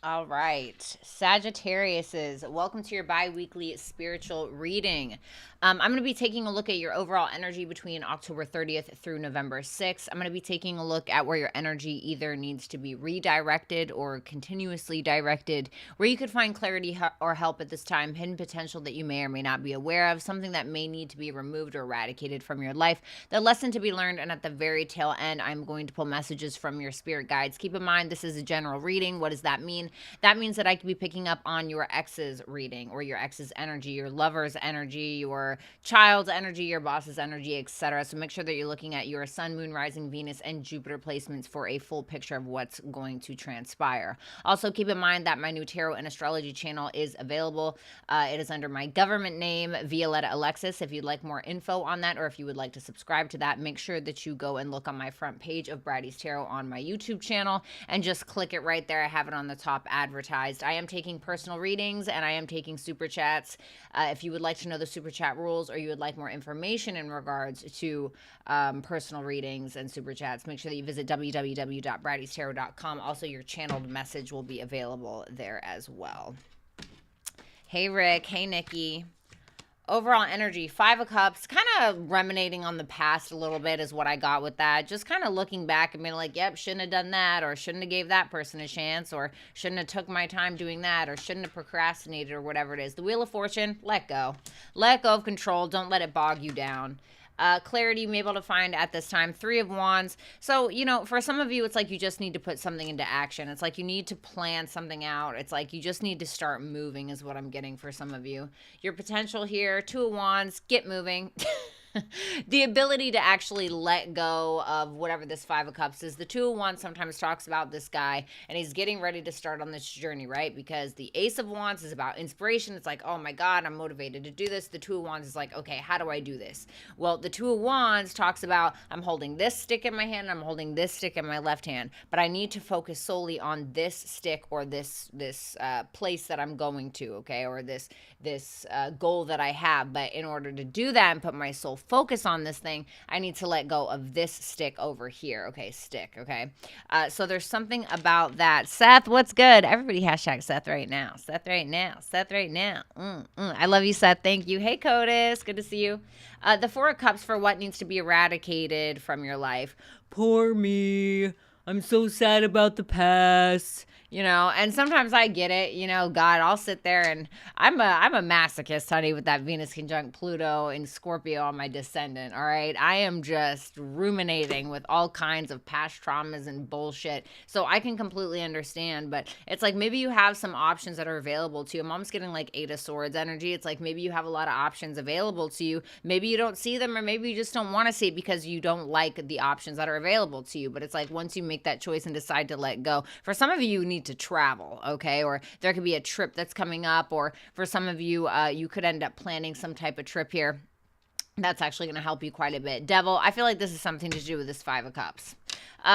All right, Sagittariuses, welcome to your bi-weekly spiritual reading. I'm going to be taking a look at your overall energy between October 30th through November 6th. I'm going to be taking a look at where your energy either needs to be redirected or continuously directed, where you could find clarity or help at this time, hidden potential that you may or may not be aware of, something that may need to be removed or eradicated from your life, the lesson to be learned, and at the very tail end, I'm going to pull messages from your spirit guides. Keep in mind, this is a general reading. What does that mean? That means that I could be picking up on your ex's reading or your ex's energy, your lover's energy, your child's energy, your boss's energy, etc. So make sure that you're looking at your sun, moon, rising, Venus, and Jupiter placements for a full picture of what's going to transpire. Also, keep in mind that my new tarot and astrology channel is available. It is under my government name, Violetta Alexis. If you'd like more info on that, or if you would like to subscribe to that, make sure that you go and look on my front page of Bratty's Tarot on my YouTube channel and just click it right there. I have it on the top advertised. I am taking personal readings and I am taking super chats. If you would like to know the super chat rules or you would like more information in regards to personal readings and super chats, make sure that you visit www.BrattysTarot.com. Also, your channeled message will be available there as well. Hey, Rick. Hey, Nikki. Overall energy, 5 of Cups, kind of ruminating on the past a little bit is what I got with that. Just kind of looking back and being like, yep, shouldn't have done that, or shouldn't have gave that person a chance, or shouldn't have took my time doing that, or shouldn't have procrastinated, or whatever it is. The Wheel of Fortune, let go. Let go of control. Don't let it bog you down. Clarity you may be able to find at this time. 3 of Wands. So, you know, for some of you, it's like you just need to put something into action. It's like you need to plan something out. It's like you just need to start moving is what I'm getting for some of you. Your potential here, 2 of Wands, get moving. The ability to actually let go of whatever this 5 of Cups is. The 2 of Wands sometimes talks about this guy and he's getting ready to start on this journey, right? Because the Ace of Wands is about inspiration. It's like, oh my God, I'm motivated to do this. The 2 of Wands is like, okay, how do I do this? Well, the 2 of Wands talks about, I'm holding this stick in my hand, I'm holding this stick in my left hand, but I need to focus solely on this stick or this place that I'm going to, okay, or this goal that I have. But in order to do that and put my soul focus on this thing, I need to let go of this stick over here. Okay, stick. Okay. So there's something about that. Seth, what's good? Everybody hashtag Seth right now. Seth right now. Seth right now. I love you, Seth. Thank you. Hey, Codis. Good to see you. The 4 of Cups for what needs to be eradicated from your life. Poor me. I'm so sad about the past. You know, and sometimes I get it, you know, God, I'll sit there and I'm a masochist, honey, with that Venus conjunct Pluto and Scorpio on my descendant, all right? I am just ruminating with all kinds of past traumas and bullshit. So I can completely understand, but it's like maybe you have some options that are available to you. Mom's getting like 8 of Swords energy. It's like maybe you have a lot of options available to you. Maybe you don't see them, or maybe you just don't want to see it because you don't like the options that are available to you. But it's like once you make that choice and decide to let go, for some of you need to travel, okay? Or there could be a trip that's coming up, or for some of you, you could end up planning some type of trip here. That's actually going to help you quite a bit. Devil, I feel like this is something to do with this 5 of Cups.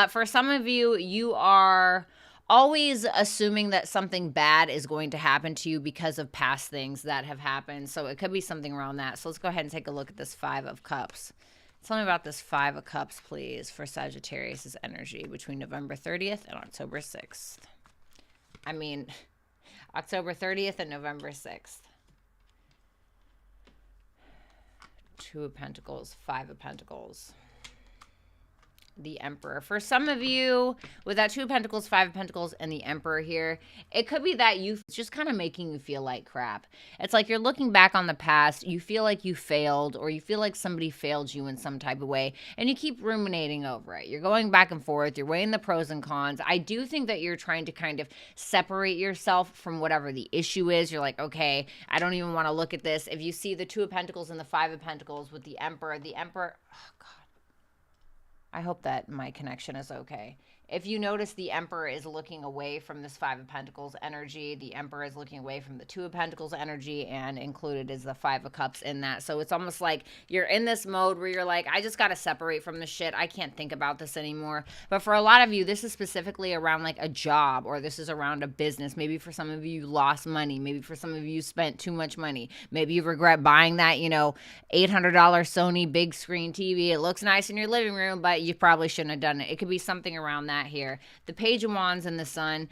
For some of you, you are always assuming that something bad is going to happen to you because of past things that have happened. So it could be something around that. So let's go ahead and take a look at this 5 of Cups. Tell me about this 5 of Cups, please, for Sagittarius' energy between November 30th and October 6th. I mean, October 30th and November 6th. 2 of Pentacles, 5 of Pentacles. The Emperor. For some of you, with that 2 of Pentacles, 5 of Pentacles, and the Emperor here, it could be that it's just kind of making you feel like crap. It's like you're looking back on the past, you feel like you failed, or you feel like somebody failed you in some type of way, and you keep ruminating over it. You're going back and forth, you're weighing the pros and cons. I do think that you're trying to kind of separate yourself from whatever the issue is. You're like, okay, I don't even want to look at this. If you see the 2 of Pentacles and the 5 of Pentacles with the Emperor, oh God. I hope that my connection is okay. If you notice, the Emperor is looking away from this 5 of Pentacles energy. The Emperor is looking away from the 2 of Pentacles energy, and included is the 5 of Cups in that. So it's almost like you're in this mode where you're like, I just got to separate from the shit. I can't think about this anymore. But for a lot of you, this is specifically around like a job, or this is around a business. Maybe for some of you, you lost money. Maybe for some of you, you spent too much money. Maybe you regret buying that, you know, $800 Sony big screen TV. It looks nice in your living room, but you probably shouldn't have done it. It could be something around that here. The Page of Wands and the Sun.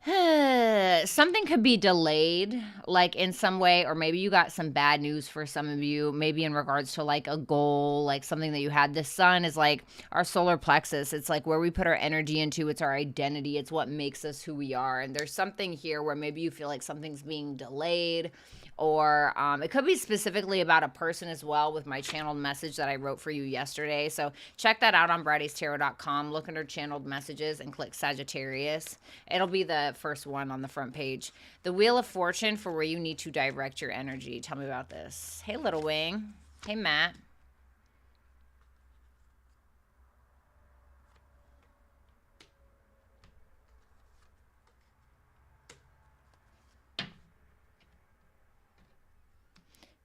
Something could be delayed, like in some way, or maybe you got some bad news for some of you, maybe in regards to like a goal, like something that you had. The sun is like our solar plexus. It's like where we put our energy into. It's our identity. It's what makes us who we are. And there's something here where maybe you feel like something's being delayed, or it could be specifically about a person as well, with my channeled message that I wrote for you yesterday. So check that out on BrattysTarot.com. Look under channeled messages and click Sagittarius. It'll be the first one on the front page. The Wheel of Fortune for where you need to direct your energy. Tell me about this. Hey, Little Wing. Hey, Matt.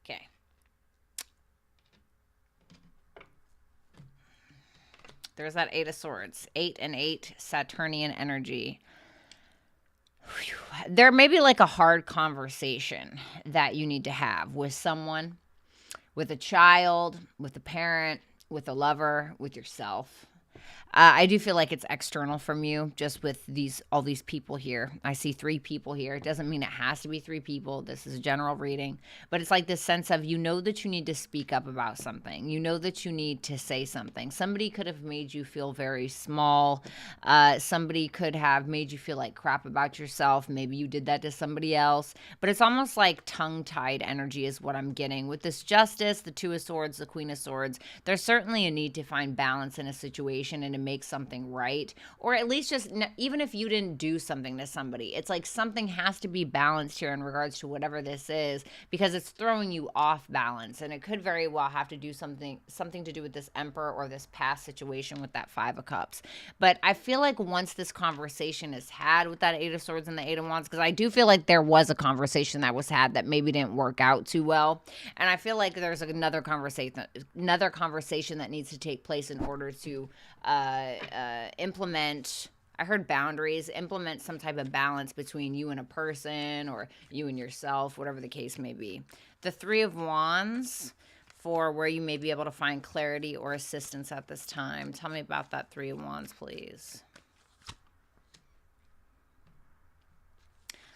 Okay. There's that Eight of Swords. 8 and 8, Saturnian energy. There may be like a hard conversation that you need to have with someone, with a child, with a parent, with a lover, with yourself. I do feel like it's external from you, just with all these people here. I see 3 people here. It doesn't mean it has to be 3 people. This is a general reading. But it's like this sense of, you know that you need to speak up about something. You know that you need to say something. Somebody could have made you feel very small. Somebody could have made you feel like crap about yourself. Maybe you did that to somebody else. But it's almost like tongue-tied energy is what I'm getting. With this Justice, the Two of Swords, the Queen of Swords, there's certainly a need to find balance in a situation and to make something right, or at least just, even if you didn't do something to somebody, it's like something has to be balanced here in regards to whatever this is, because it's throwing you off balance. And it could very well have to do something to do with this Emperor or this past situation with that 5 of Cups. But I feel like once this conversation is had with that 8 of Swords and the 8 of Wands, because I do feel like there was a conversation that was had that maybe didn't work out too well, and I feel like there's another conversation that needs to take place in order to implement, I heard boundaries, implement some type of balance between you and a person, or you and yourself, whatever the case may be. The 3 of Wands for where you may be able to find clarity or assistance at this time. Tell me about that 3 of Wands, please.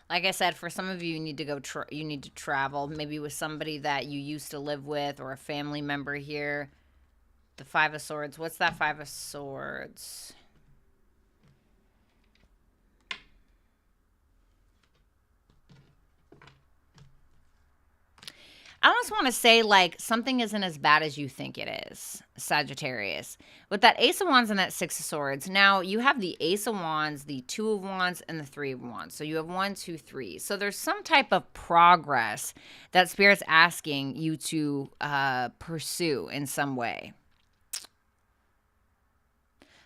Like I said, for some of you, you need to go. You need to travel, maybe with somebody that you used to live with, or a family member here. The 5 of Swords. What's that 5 of Swords? I almost want to say, like, something isn't as bad as you think it is, Sagittarius. With that Ace of Wands and that 6 of Swords, now you have the Ace of Wands, the 2 of Wands, and the 3 of Wands. So you have 1, 2, 3. So there's some type of progress that Spirit's asking you to pursue in some way.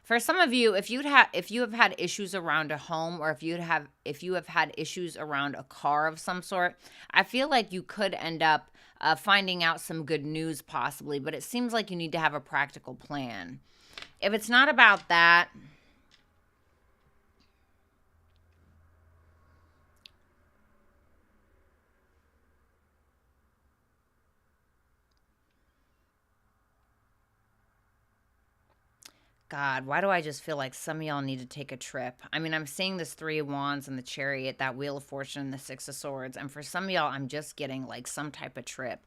For some of you, if you have had issues around a home, or if you have had issues around a car of some sort, I feel like you could end up finding out some good news possibly, but it seems like you need to have a practical plan. If it's not about that, God, why do I just feel like some of y'all need to take a trip? I mean, I'm seeing this 3 of Wands and the Chariot, that Wheel of Fortune, and the 6 of Swords. And for some of y'all, I'm just getting like some type of trip.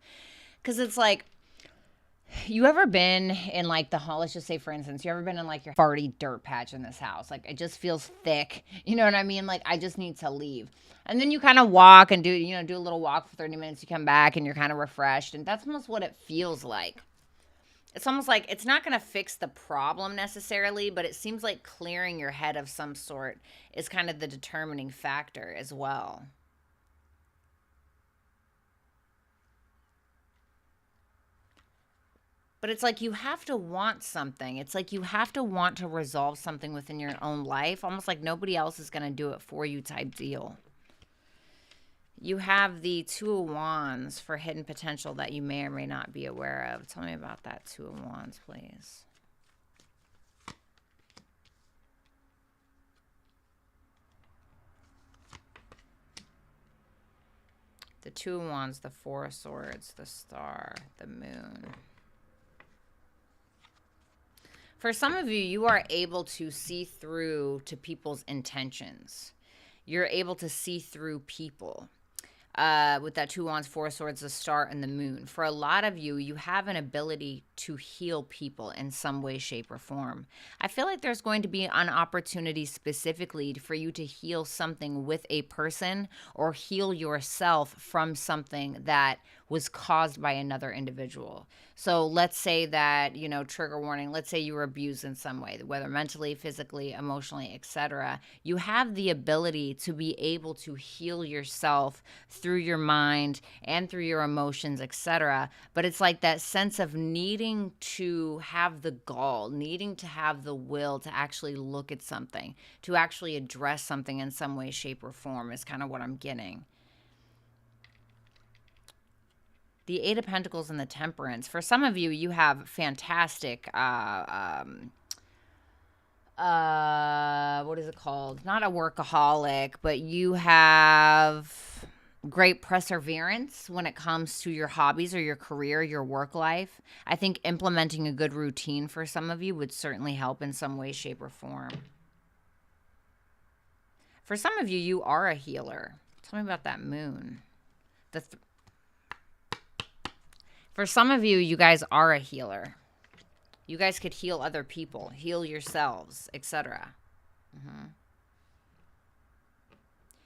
Because it's like, you ever been in like the hall? Let's just say, for instance, you ever been in like your farty dirt patch in this house? Like, it just feels thick. You know what I mean? Like, I just need to leave. And then you kind of walk and do a little walk for 30 minutes. You come back and you're kind of refreshed. And that's almost what it feels like. It's almost like it's not going to fix the problem necessarily, but it seems like clearing your head of some sort is kind of the determining factor as well. But it's like you have to want something. It's like you have to want to resolve something within your own life, almost like nobody else is going to do it for you type deal. You have the 2 of Wands for hidden potential that you may or may not be aware of. Tell me about that 2 of Wands, please. The 2 of Wands, the 4 of Swords, the Star, the Moon. For some of you, you are able to see through to people's intentions. you're able to see through people. With that 2 wands, 4 swords, the star, and the moon. For a lot of you, you have an ability to heal people in some way, shape, or form. I feel like there's going to be an opportunity specifically for you to heal something with a person or heal yourself from something that was caused by another individual. So let's say that, you know, trigger warning, let's say you were abused in some way, whether mentally, physically, emotionally, etc. You have the ability to be able to heal yourself through your mind and through your emotions, etc. But it's like that sense of needing to have the gall, needing to have the will to actually look at something, to actually address something in some way, shape, or form is kind of what I'm getting. The Eight of Pentacles and the Temperance. For some of you, you have fantastic, what is it called? Not a workaholic, but you have great perseverance when it comes to your hobbies or your career, your work life. I think implementing a good routine for some of you would certainly help in some way, shape, or form. For some of you, you are a healer. Tell me about that moon. For some of you, you guys are a healer. You guys could heal other people, heal yourselves, etc.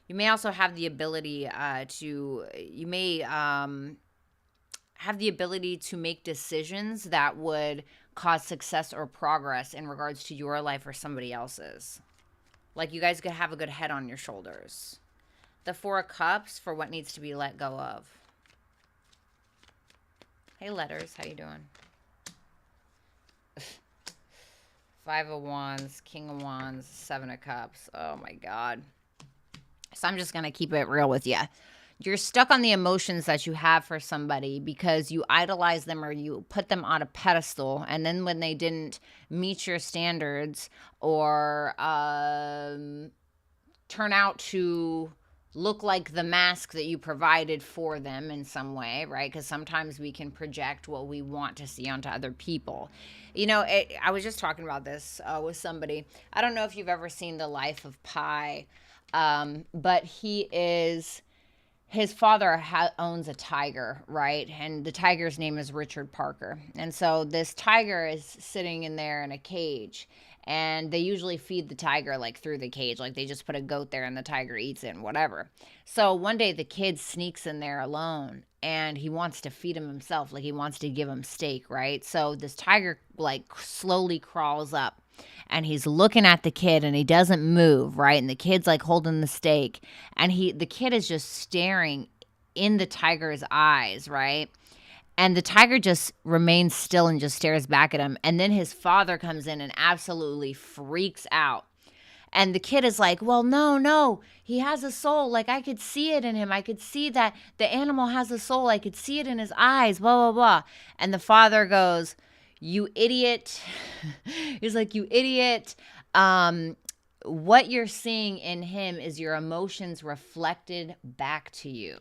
You may also have the ability have the ability to make decisions that would cause success or progress in regards to your life or somebody else's. Like you guys could have a good head on your shoulders. The Four of Cups for what needs to be let go of. Hey, Letters, how you doing? Five of Wands, King of Wands, Seven of Cups. Oh, my God. So I'm just going to keep it real with you. You're stuck on the emotions that you have for somebody because you idolize them or you put them on a pedestal. And then when they didn't meet your standards or turn out to look like the mask that you provided for them in some way, right? Because sometimes we can project what we want to see onto other people. You know, I was just talking about this with somebody. I don't know if you've ever seen The Life of Pi, but his father owns a tiger, right? And the tiger's name is Richard Parker. And so this tiger is sitting in there in a cage. And they usually feed the tiger like through the cage. Like they just put a goat there and the tiger eats it and whatever. So one day the kid sneaks in there alone and he wants to feed him himself. Like he wants to give him steak, right? So this tiger like slowly crawls up and he's looking at the kid and he doesn't move, right? And the kid's like holding the steak and the kid is just staring in the tiger's eyes, right? And the tiger just remains still and just stares back at him. And then his father comes in and absolutely freaks out. And the kid is like, well, no, he has a soul. Like, I could see it in him. I could see that the animal has a soul. I could see it in his eyes, blah, blah, blah. And the father goes, you idiot. He's like, you idiot. What you're seeing in him is your emotions reflected back to you.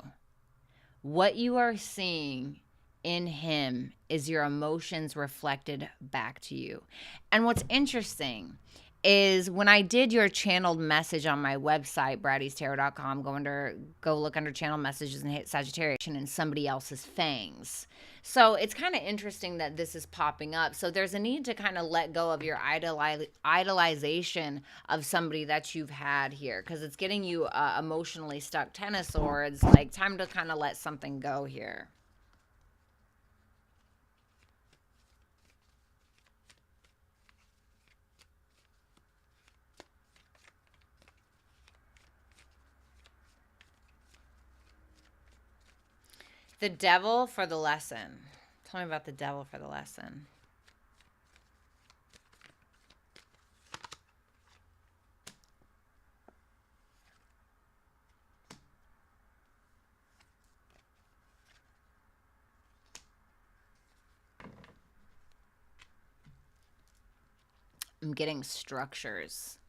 What you are seeing in him is your emotions reflected back to you. And what's interesting is when I did your channeled message on my website, BrattysTarot.com, go look under channel messages and hit Sagittarius and somebody else's fangs. So it's kind of interesting that this is popping up. So there's a need to kind of let go of your idolization of somebody that you've had here because it's getting you emotionally stuck. Ten of Swords, like time to kind of let something go here. The Devil for the lesson. Tell me about the Devil for the lesson. I'm getting structures.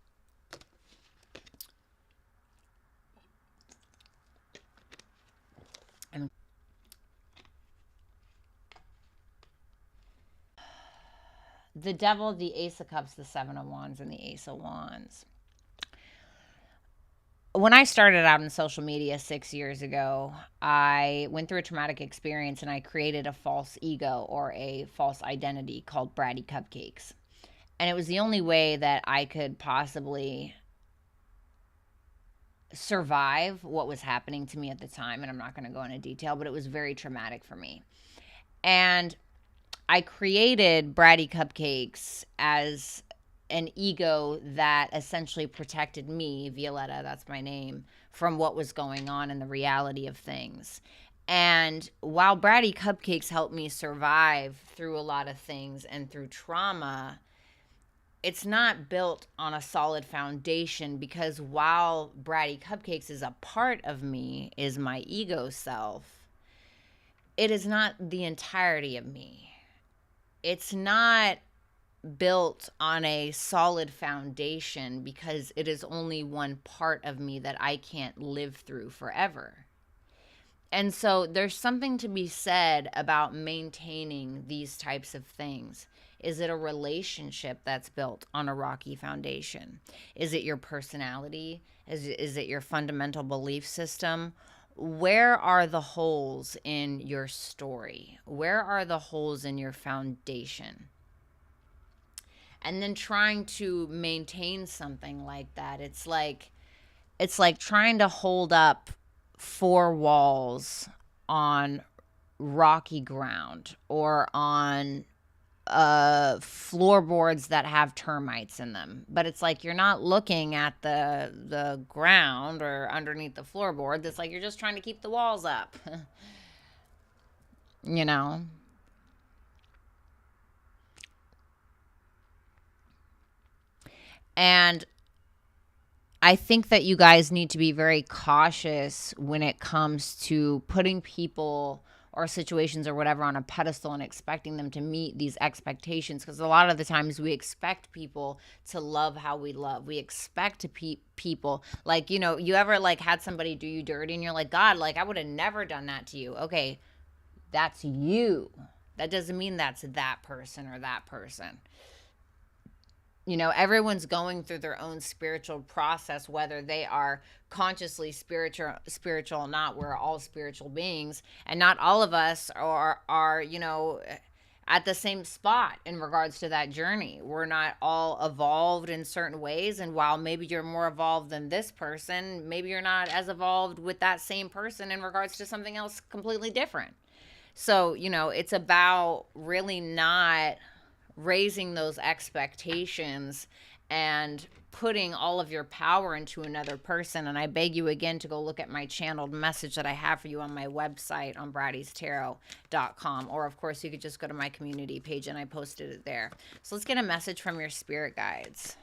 The Devil, the Ace of Cups, the Seven of Wands, and the Ace of Wands. when I started out in social media 6 years ago, I went through a traumatic experience and I created a false ego or a false identity called Bratty Cupcakes. And it was the only way that I could possibly survive what was happening to me at the time. And I'm not going to go into detail, but it was very traumatic for me. And I created Bratty Cupcakes as an ego that essentially protected me, Violetta, that's my name, from what was going on in the reality of things. And while Bratty Cupcakes helped me survive through a lot of things and through trauma, it's not built on a solid foundation, because while Bratty Cupcakes is a part of me, is my ego self, it is not the entirety of me. It's not built on a solid foundation because it is only one part of me that I can't live through forever. And so there's something to be said about maintaining these types of things. Is it a relationship that's built on a rocky foundation? Is it your personality? Is it your fundamental belief system? Where are the holes in your story? Where are the holes in your foundation? And then trying to maintain something like that, it's like trying to hold up 4 walls on rocky ground or on floorboards that have termites in them. But it's like you're not looking at the ground or underneath the floorboard. It's like you're just trying to keep the walls up. You know? And I think that you guys need to be very cautious when it comes to putting people or situations or whatever on a pedestal and expecting them to meet these expectations, because a lot of the times we expect people to love how we love. We expect people, like, you know, you ever like had somebody do you dirty and you're like, God, like I would have never done that to you. Okay, that's you. That doesn't mean that's that person or that person. You know, everyone's going through their own spiritual process, whether they are consciously spiritual or not. We're all spiritual beings, and not all of us are, you know, at the same spot in regards to that journey. We're not all evolved in certain ways, and while maybe you're more evolved than this person, maybe you're not as evolved with that same person in regards to something else completely different. So, you know, it's about really not raising those expectations and putting all of your power into another person. And I beg you again to go look at my channeled message that I have for you on my website on BrattysTarot.com. Or of course you could just go to my community page and I posted it there. So let's get a message from your spirit guides.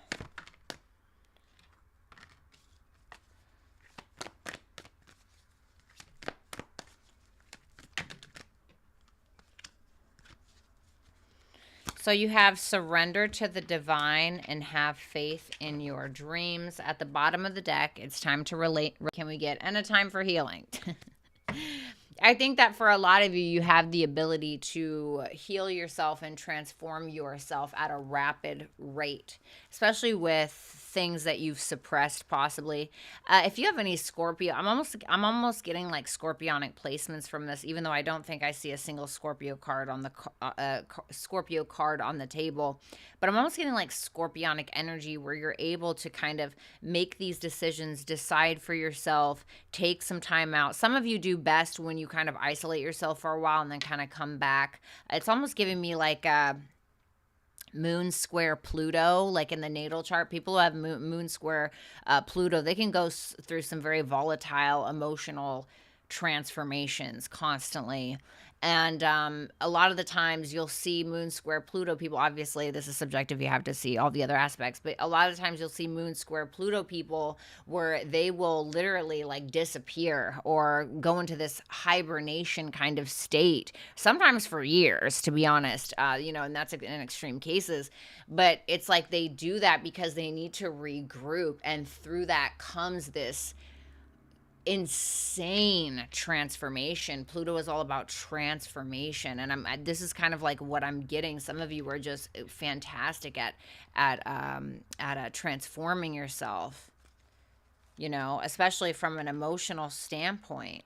So you have surrender to the divine and have faith in your dreams. At the bottom of the deck, it's time to relate. Can we get, and a time for healing. I think that for a lot of you, you have the ability to heal yourself and transform yourself at a rapid rate, especially with things that you've suppressed possibly. If you have any Scorpio, I'm almost getting like scorpionic placements from this, even though I don't think I see a single Scorpio card on the table. But I'm almost getting like scorpionic energy where you're able to kind of make these decisions, decide for yourself, take some time out. Some of you do best when you kind of isolate yourself for a while and then kind of come back. It's almost giving me like moon square Pluto, like in the natal chart. People who have moon square Pluto, they can go through some very volatile emotional transformations constantly. And a lot of the times you'll see moon square Pluto people. Obviously, this is subjective. You have to see all the other aspects. But a lot of times you'll see moon square Pluto people where they will literally like disappear or go into this hibernation kind of state, sometimes for years, to be honest. You know, and that's in extreme cases. But it's like they do that because they need to regroup. And through that comes this insane transformation. Pluto is all about transformation, and this is kind of like what I'm getting. Some of you are just fantastic at transforming yourself. you know, especially from an emotional standpoint.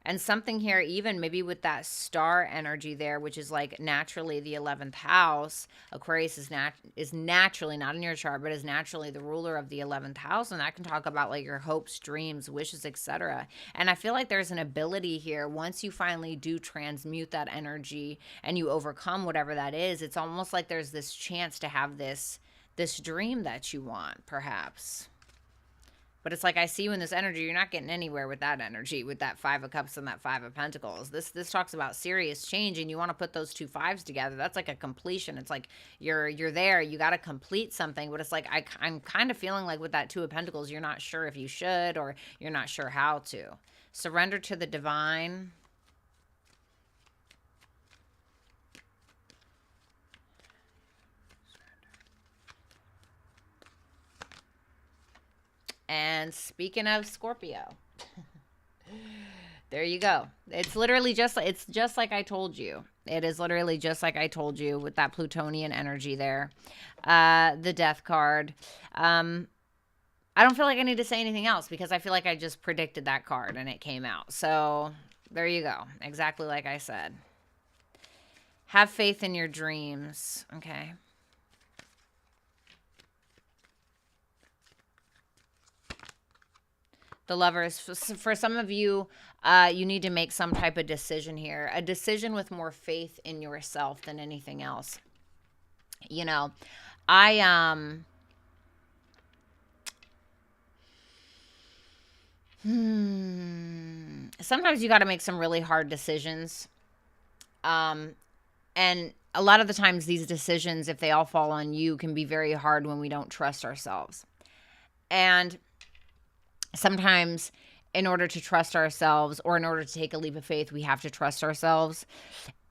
And something here, even maybe with that star energy there, which is like naturally the 11th house. Aquarius is naturally, not in your chart, but is naturally the ruler of the 11th house. And that can talk about like your hopes, dreams, wishes, etc. And I feel like there's an ability here, once you finally do transmute that energy and you overcome whatever that is, it's almost like there's this chance to have this dream that you want, perhaps. But it's like, I see you in this energy. You're not getting anywhere with that energy, with that 5 of Cups and that 5 of Pentacles. This talks about serious change, and you want to put those two fives together. That's like a completion. It's like you're there. You got to complete something. But it's like I'm kind of feeling like with that 2 of Pentacles, you're not sure if you should, or you're not sure how to. Surrender to the divine. And speaking of Scorpio, there you go. It's literally just like I told you. It is literally just like I told you with that Plutonian energy there. The Death card. I don't feel like I need to say anything else because I feel like I just predicted that card and it came out. So there you go. Exactly like I said. Have faith in your dreams. Okay. The Lovers. For some of you, you need to make some type of decision here. A decision with more faith in yourself than anything else. You know, sometimes you got to make some really hard decisions. And a lot of the times these decisions, if they all fall on you, can be very hard when we don't trust ourselves. And sometimes in order to trust ourselves, or in order to take a leap of faith, we have to trust ourselves.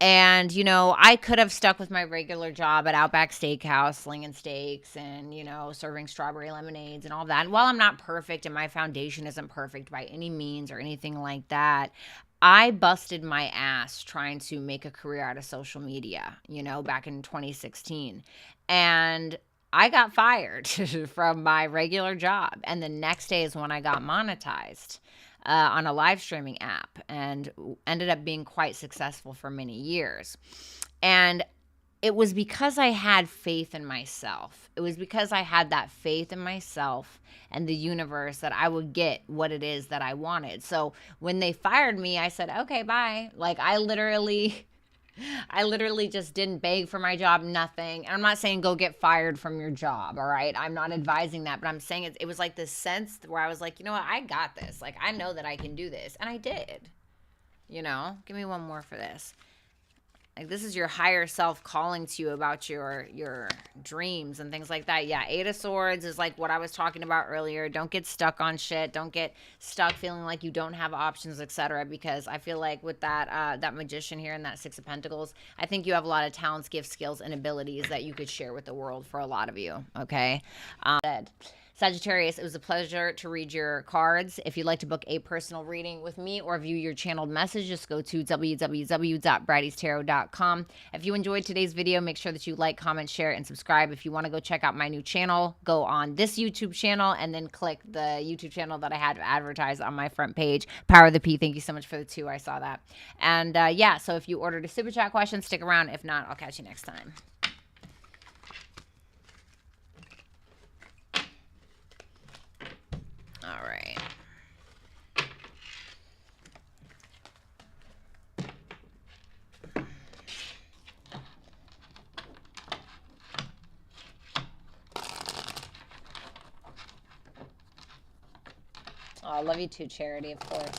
And, you know, I could have stuck with my regular job at Outback Steakhouse, slinging steaks and, you know, serving strawberry lemonades and all that. And while I'm not perfect and my foundation isn't perfect by any means or anything like that, I busted my ass trying to make a career out of social media, you know, back in 2016. And I got fired from my regular job. And the next day is when I got monetized on a live streaming app, and ended up being quite successful for many years. And it was because I had faith in myself. It was because I had that faith in myself and the universe that I would get what it is that I wanted. So when they fired me, I said, okay, bye. Like I literally just didn't beg for my job, nothing. And I'm not saying go get fired from your job, all right? I'm not advising that, but I'm saying it was like this sense where I was like, you know what? I got this. Like, I know that I can do this. And I did. You know? Give me one more for this. Like, this is your higher self calling to you about your dreams and things like that. Yeah, 8 of Swords is like what I was talking about earlier. Don't get stuck on shit. Don't get stuck feeling like you don't have options, etc. Because I feel like with that that Magician here and that 6 of Pentacles, I think you have a lot of talents, gifts, skills, and abilities that you could share with the world for a lot of you, okay? Sagittarius, it was a pleasure to read your cards. If you'd like to book a personal reading with me or view your channeled message, just go to www.BrattysTarot.com. If you enjoyed today's video, make sure that you like, comment, share, and subscribe. If you want to go check out my new channel, go on this YouTube channel and then click the YouTube channel that I had advertised on my front page. Power of the P, thank you so much for the 2. I saw that. And yeah, so if you ordered a Super Chat question, stick around. If not, I'll catch you next time. All right. Oh, I love you too, Charity, of course.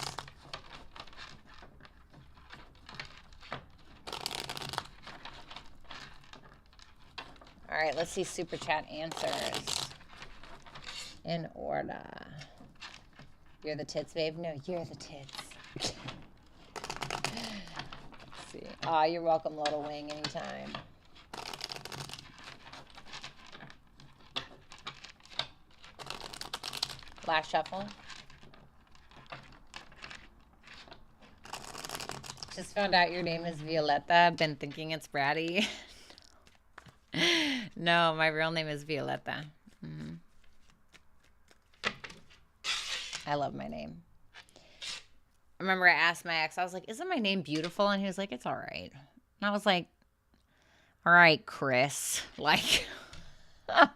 All right, let's see Super Chat answers. In order. You're the tits, babe? No, you're the tits. Let's see. Aw, you're welcome, Little Wing, anytime. Last shuffle. Just found out your name is Violetta. Been thinking it's Bratty. No, my real name is Violetta. I love my name. I remember I asked my ex, I was like, isn't my name beautiful? And he was like, it's all right. And I was like, all right, Chris. Like, all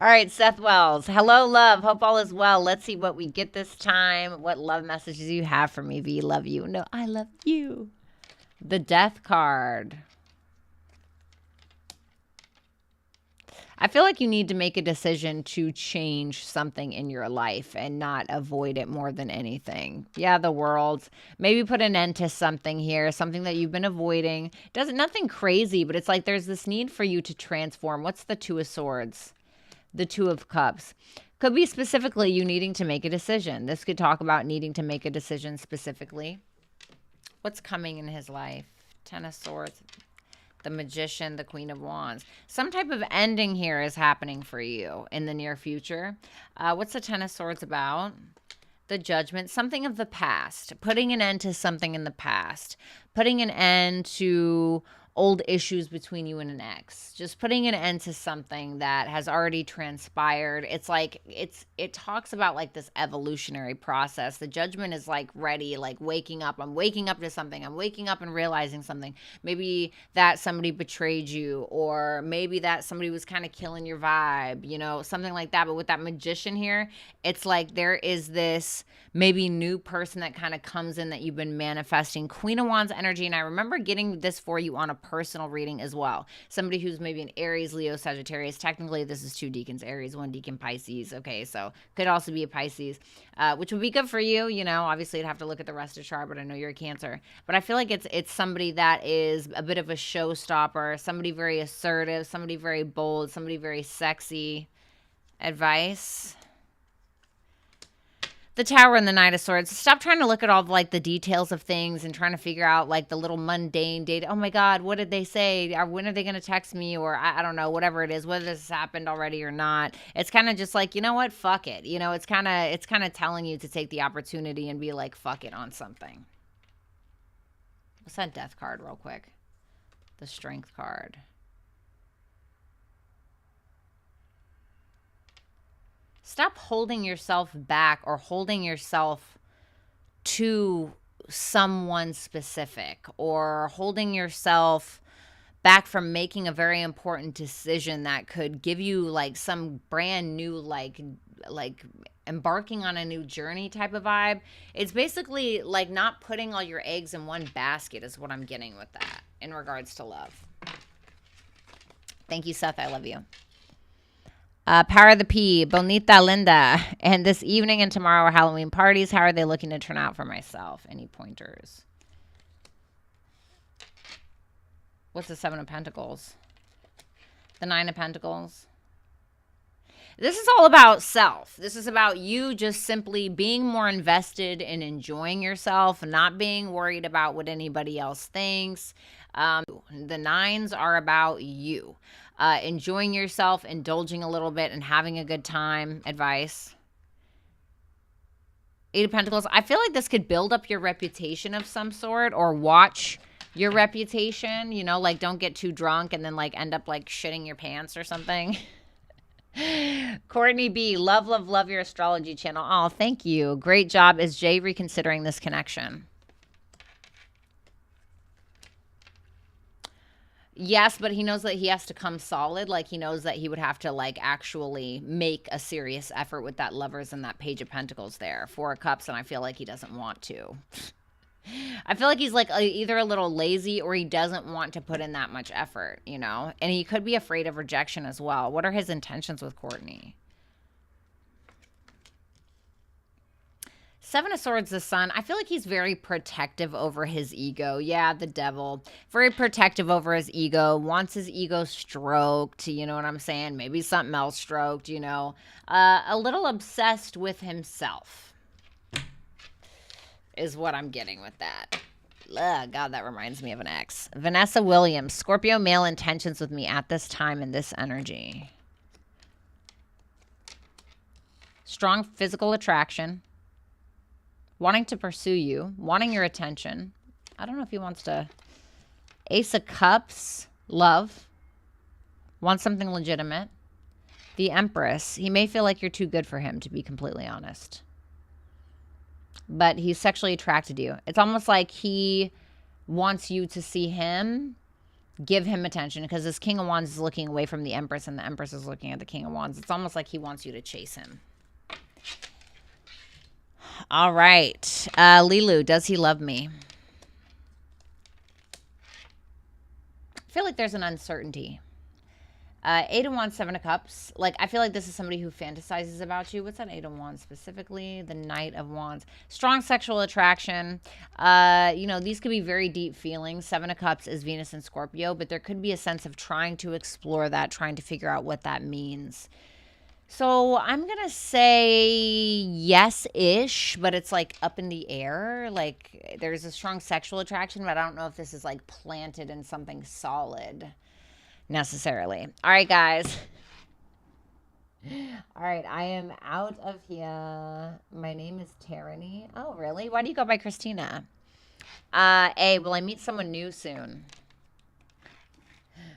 right, Seth Wells. Hello, love. Hope all is well. Let's see what we get this time. What love messages you have for me, V. Love you. No, I love you. The Death card. I feel like you need to make a decision to change something in your life and not avoid it more than anything. Yeah, the world. Maybe put an end to something here, something that you've been avoiding. Nothing crazy, but it's like there's this need for you to transform. What's the Two of Swords? The Two of Cups. Could be specifically you needing to make a decision. This could talk about needing to make a decision specifically. What's coming in his life? Ten of Swords. The Magician, the Queen of Wands. Some type of ending here is happening for you in the near future. What's the Ten of Swords about? The Judgment, something of the past. Putting an end to something in the past. Putting an end to old issues between you and an ex. Just putting an end to something that has already transpired. It's like, it talks about like this evolutionary process. The Judgment is like ready, like waking up. I'm waking up to something. I'm waking up and realizing something. Maybe that somebody betrayed you, or maybe that somebody was kind of killing your vibe, you know, something like that. But with that Magician here, it's like there is this maybe new person that kind of comes in that you've been manifesting. Queen of Wands energy. And I remember getting this for you on a personal reading as well. Somebody who's maybe an Aries, Leo, Sagittarius. Technically, this is 2 decans, Aries, 1 decan, Pisces. Okay, so could also be a Pisces, which would be good for you. You know, obviously, you'd have to look at the rest of the chart, but I know you're a Cancer. But I feel like it's somebody that is a bit of a showstopper, somebody very assertive, somebody very bold, somebody very sexy. Advice? The Tower and the Knight of Swords. Stop trying to look at all like the details of things and trying to figure out like the little mundane data. Oh my God, what did they say? Or when are they going to text me? Or I don't know, whatever it is, whether this has happened already or not. It's kind of just like, you know what? Fuck it. You know, it's kind of telling you to take the opportunity and be like, fuck it on something. What's that Death card real quick? The Strength card. Stop holding yourself back or holding yourself to someone specific, or holding yourself back from making a very important decision that could give you like some brand new, like embarking on a new journey type of vibe. It's basically like not putting all your eggs in one basket is what I'm getting with that in regards to love. Thank you, Seth. I love you. Power of the P, Bonita Linda. And this evening and tomorrow are Halloween parties. How are they looking to turn out for myself? Any pointers? What's the Seven of Pentacles? The Nine of Pentacles. This is all about self. This is about you just simply being more invested in enjoying yourself, not being worried about what anybody else thinks. The nines are about you. Enjoying yourself, indulging a little bit, and having a good time. Advice. Eight of Pentacles. I feel like this could build up your reputation of some sort, or watch your reputation. You know, like don't get too drunk and then like end up like shitting your pants or something. Courtney B. Love, love, love your astrology channel. Oh, thank you. Great job. Is Jay reconsidering this connection? Yes, but he knows that he has to come solid. Like he knows that he would have to like actually make a serious effort with that Lovers and that Page of Pentacles there. 4 of Cups, and I feel like he doesn't want to. I feel like he's like either a little lazy or he doesn't want to put in that much effort, you know? And he could be afraid of rejection as well. What are his intentions with Courtney? Seven of Swords, the Sun. I feel like he's very protective over his ego. Yeah, the Devil. Very protective over his ego. Wants his ego stroked. You know what I'm saying? Maybe something else stroked, you know. A little obsessed with himself is what I'm getting with that. Ugh, God, that reminds me of an ex. Vanessa Williams. Scorpio male intentions with me at this time in this energy. Strong physical attraction. Wanting to pursue you, wanting your attention. I don't know if he wants to. Ace of Cups, love. Wants something legitimate. The Empress. He may feel like you're too good for him, to be completely honest. But he's sexually attracted to you. It's almost like he wants you to see him, give him attention, because this King of Wands is looking away from the Empress and the Empress is looking at the King of Wands. It's almost like he wants you to chase him. All right. Lilu, does he love me? I feel like there's an uncertainty. 8 of Wands, 7 of Cups. Like, I feel like this is somebody who fantasizes about you. What's that 8 of Wands specifically? The Knight of Wands. Strong sexual attraction. You know, these could be very deep feelings. 7 of Cups is Venus and Scorpio, but there could be a sense of trying to explore that, trying to figure out what that means. So I'm going to say yes-ish, but it's like up in the air. Like, there's a strong sexual attraction, but I don't know if this is like planted in something solid necessarily. All right, guys. All right, I am out of here. My name is Tyranny. Oh, really? Why do you go by Christina? Will I meet someone new soon?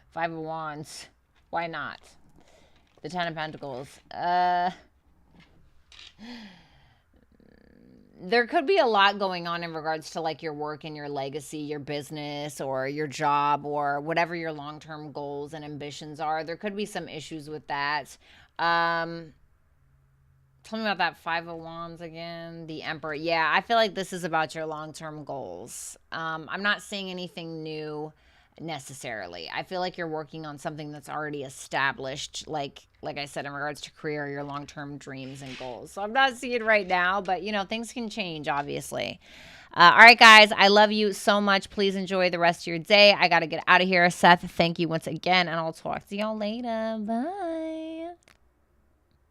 5 of Wands. Why not? The 10 of Pentacles. There could be a lot going on in regards to like your work and your legacy, your business or your job or whatever your long-term goals and ambitions are. There could be some issues with that. Tell me about that 5 of Wands again. The Emperor. Yeah, I feel like this is about your long-term goals. I'm not seeing anything new necessarily. I feel like you're working on something that's already established, like I said, in regards to career, your long-term dreams and goals. So I'm not seeing it right now, but you know, things can change, obviously. All right, guys, I love you so much. Please enjoy the rest of your day. I got to get out of here. Seth, thank you once again, and I'll talk to y'all later. Bye.